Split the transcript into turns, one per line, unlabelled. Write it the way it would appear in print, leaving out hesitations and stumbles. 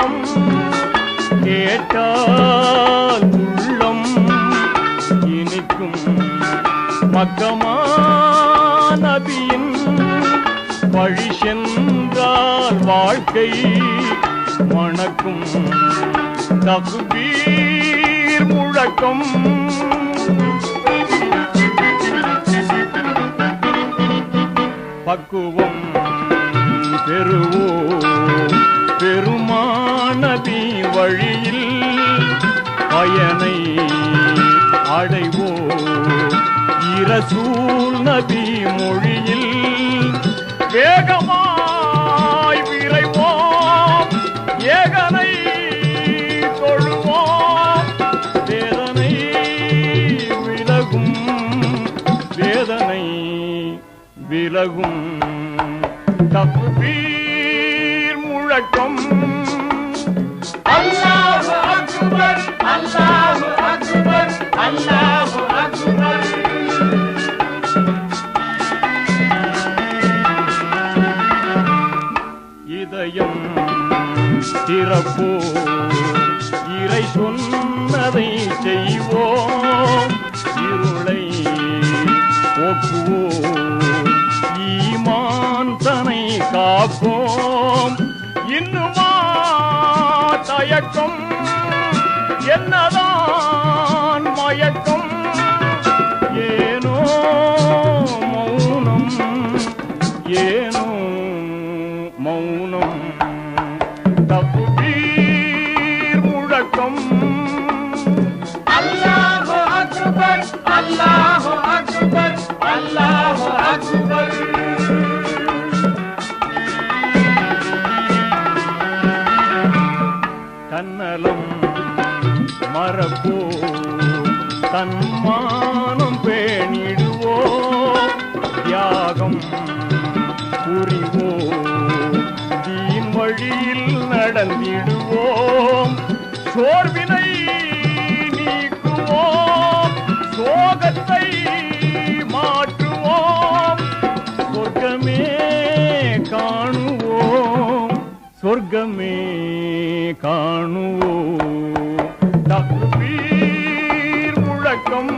முழக்கம் கேட்டால் உள்ளம் இனிக்கும் மக்கமா நபியின் வழி சென்றால் வாழ்க்கை மணக்கும் தக்பீர் முழக்கம் பக்குவம் பெறுவோம் பெருமானபி வழியில் பயனை அடைவோம் இரசூல் நபி மொழியில் வேகமாய் விரைவோம் ஏகனை தொழுவோம் வேதனை விலகும் வேதனை விலகும் தக்பீர் முழக்கம்
அல்லாஹு அக்பர் அல்லாஹு அக்பர் அல்லாஹு அக்பர்
இதயம் திறப்போம் இறை சொன்னதை செய்வோம் இருளை போக்குவோம் ஈமான் தனை காப்போம் இன்னுமா தயக்கம் என்னதான் மயக்கம் ஏனோ மௌனம் ஏனோ மௌனம் தக்பீர் முழக்கம்
அல்லாஹு அக்பர் அல்லாஹு அக்பர் அல்லாஹு அக்பர்
தன்னலம் மறப்போம் தன்மானம் பேணிடுவோம் தியாகம் புரிவோம் தீன் வழியில் நடந்திடுவோம் சோர்வினை நீக்குவோம் சோகத்தை மாற்றுவோம் சொர்க்கமே காணுவோம் சொர்க்கமே காணுவோம் தக்பீர் முழக்கம்